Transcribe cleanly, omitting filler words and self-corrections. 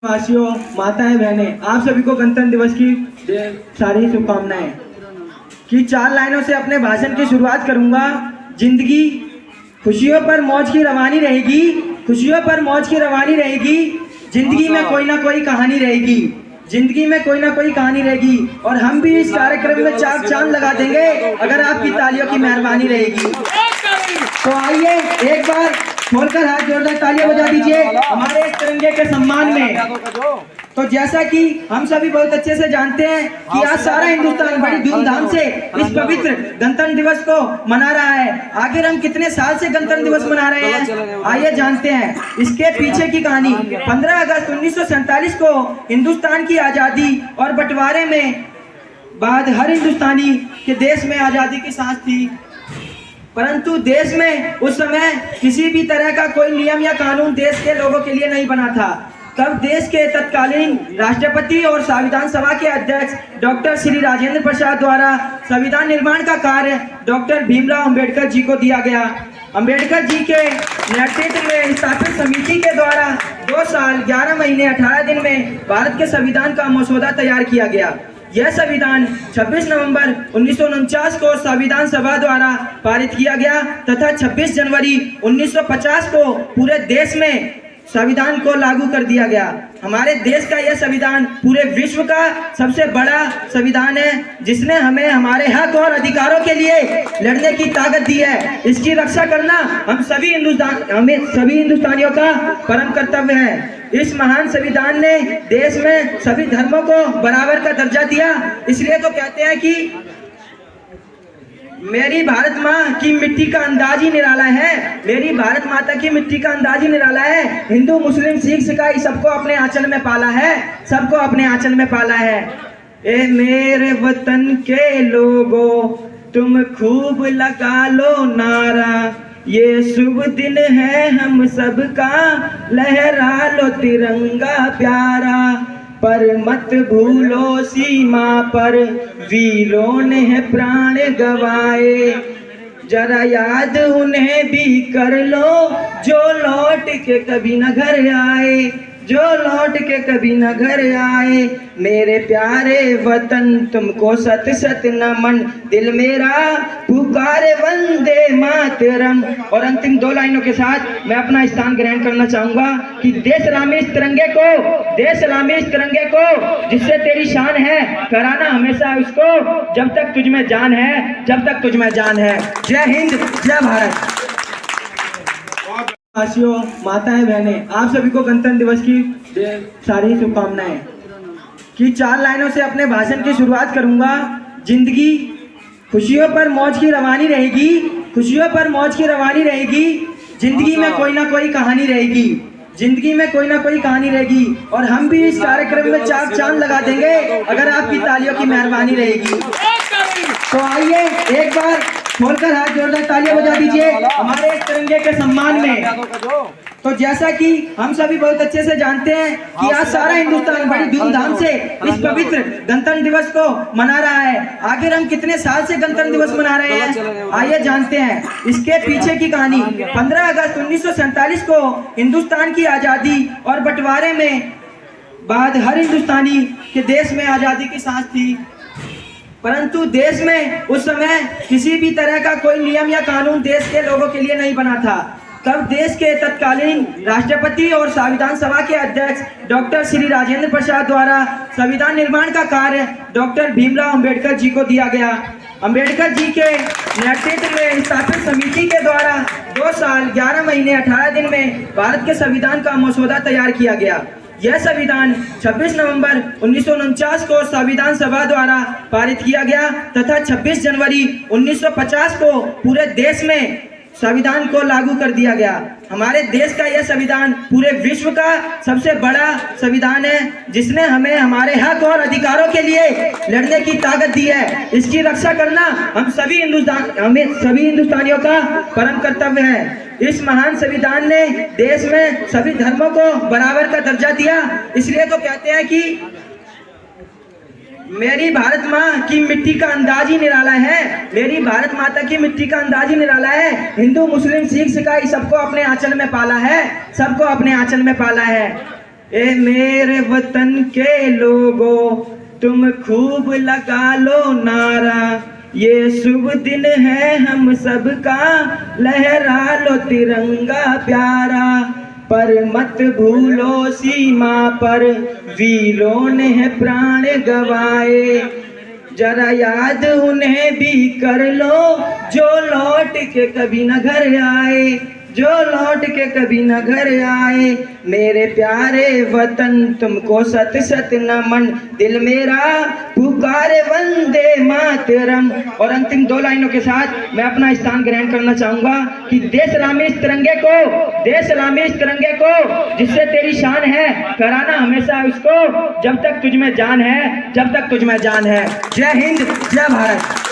वासियों, माताएं, बहनें, आप सभी को गणतंत्र दिवस की सारी शुभकामनाएं। कि 4 लाइनों से अपने भाषण की शुरुआत करूंगा। जिंदगी खुशियों पर मौज की रवानी रहेगी, खुशियों पर मौज की रवानी रहेगी। जिंदगी में कोई ना कोई कहानी रहेगी, जिंदगी में कोई ना कोई कहानी रहेगी। और हम भी इस कार्यक्रम में चाक चांद लगा देंगे अगर आपकी तालियों की मेहरबानी रहेगी। तो आइए एक बार खोलकर हाथ जोड़कर तालियां बजा दीजिए हमारे इस तिरंगे के सम्मान में। तो जैसा कि हम सभी बहुत अच्छे से जानते हैं कि आज सारा हिंदुस्तान बड़ी धूमधाम से इस पवित्र गणतंत्र दिवस को मना रहा है। आखिर हम कितने साल से गणतंत्र दिवस मना रहे हैं, आइए जानते हैं इसके पीछे की कहानी। 15 अगस्त 1947 को हिंदुस्तान की आजादी और बंटवारे में बाद हर हिंदुस्तानी के देश में आजादी की सांस थी, परंतु देश में उस समय किसी भी तरह का कोई नियम या कानून देश के लोगों के लिए नहीं बना था। तब देश के तत्कालीन राष्ट्रपति और संविधान सभा के अध्यक्ष डॉक्टर श्री राजेंद्र प्रसाद द्वारा संविधान निर्माण का कार्य डॉक्टर भीमराव अंबेडकर जी को दिया गया। अंबेडकर जी के नेतृत्व में स्थापित समिति के द्वारा 2 साल 11 महीने 18 दिन में भारत के संविधान का मसौदा तैयार किया गया। यह संविधान 26 नवंबर 1949 को संविधान सभा द्वारा पारित किया गया तथा 26 जनवरी 1950 को पूरे देश में संविधान को लागू कर दिया गया। हमारे देश का यह संविधान पूरे विश्व का सबसे बड़ा संविधान है, जिसने हमें हमारे हक और अधिकारों के लिए लड़ने की ताकत दी है। इसकी रक्षा करना हम सभी हिंदुस्तानियों का परम कर्तव्य है। इस महान संविधान ने देश में सभी धर्मों को बराबर का दर्जा दिया। इसलिए तो कहते हैं कि मेरी भारत माँ की मिट्टी का अंदाज ही निराला है, मेरी भारत माता की मिट्टी का अंदाज ही निराला है। हिंदू मुस्लिम सिख ईसाई सबको अपने आंचल में पाला है, सबको अपने आंचल में पाला है। ए मेरे वतन के लोगों, तुम खूब लगा लो नारा, ये शुभ दिन है हम सबका, लहरा लो तिरंगा प्यारा। पर मत भूलो सीमा पर वीरों ने प्राण गवाए, जरा याद उन्हें भी कर लो जो लौट के कभी न घर आए, जो लौट के कभी न घर आए। मेरे प्यारे वतन तुमको सत सत नमन, दिल मेरा पुकारे वंदे मातरम। और अंतिम 2 लाइनों के साथ मैं अपना स्थान ग्रहण करना चाहूंगा कि दे सलामी इस तिरंगे को, दे सलामी इस तिरंगे को, जिससे तेरी शान है, कराना हमेशा उसको, जब तक तुझ में जान है, जब तक तुझ में जान है। जय हिंद, जय भारत। वासियों, माताएं, बहनें, आप सभी को गणतंत्र दिवस की सारी शुभकामनाएं। कि 4 लाइनों से अपने भाषण की शुरुआत करूंगा। जिंदगी खुशियों पर मौज की रवानी रहेगी, खुशियों पर मौज की रवानी रहेगी। जिंदगी में कोई ना कोई कहानी रहेगी, जिंदगी में कोई ना कोई कहानी रहेगी। और हम भी इस कार्यक्रम में चाक चांद लगा देंगे अगर आपकी तालियों की मेहरबानी रहेगी। तो आइए एक बार खोलकर हाथ जोड़कर तालियां बजा दीजिए हमारे इस तिरंगे के सम्मान में। तो जैसा कि हम सभी बहुत अच्छे से जानते हैं कि आज सारा हिंदुस्तान बड़ी धूमधाम से इस पवित्र गणतंत्र दिवस को मना रहा है। आखिर हम कितने साल से गणतंत्र दिवस मना रहे हैं, आइए जानते हैं इसके पीछे की कहानी। 15 अगस्त 1947 को हिंदुस्तान की आजादी और बंटवारे में बाद हर हिंदुस्तानी के देश में आजादी की सांस थी, परंतु देश में उस समय किसी भी तरह का कोई नियम या कानून देश के लोगों के लिए नहीं बना था। तब देश के तत्कालीन राष्ट्रपति और संविधान सभा के अध्यक्ष डॉक्टर श्री राजेंद्र प्रसाद द्वारा संविधान निर्माण का कार्य डॉक्टर भीमराव अंबेडकर जी को दिया गया। अंबेडकर जी के नेतृत्व में स्थापित समिति के द्वारा 2 साल 11 महीने 18 दिन में भारत के संविधान का मसौदा तैयार किया गया। यह संविधान 26 नवंबर 1949 को संविधान सभा द्वारा पारित किया गया तथा 26 जनवरी 1950 को पूरे देश में संविधान को लागू कर दिया गया। हमारे देश का यह संविधान पूरे विश्व का सबसे बड़ा संविधान है, जिसने हमें हमारे हक और अधिकारों के लिए लड़ने की ताकत दी है। इसकी रक्षा करना हम सभी हिंदुस्तानियों का परम कर्तव्य है। इस महान संविधान ने देश में सभी धर्मों को बराबर का दर्जा दिया। इसलिए तो कहते हैं कि मेरी भारत माँ की मिट्टी का अंदाज ही निराला है, मेरी भारत माता की मिट्टी का अंदाज ही निराला है। हिंदू मुस्लिम सिख ईसाई सबको अपने आंचल में पाला है, सबको अपने आंचल में पाला है। ए मेरे वतन के लोगों, तुम खूब लगा लो नारा, ये शुभ दिन है हम सबका, लहरा लो तिरंगा प्यारा। पर मत भूलो सीमा पर वीरों ने है प्राण गवाए, जरा याद उन्हें भी कर लो, जो लौट के कभी न घर आए, जो लौट के कभी न घर आए। मेरे प्यारे वतन तुमको सत सत नमन, दिल मेरा पुकारे वंदे मातरम। और अंतिम 2 लाइनों के साथ मैं अपना स्थान ग्रहण करना चाहूंगा कि दे सलामी इस तिरंगे को, दे सलामी इस तिरंगे को, जिससे तेरी शान है, कराना हमेशा उसको, जब तक तुझ में जान है, जब तक तुझ में जान है। जय हिंद, जय भारत।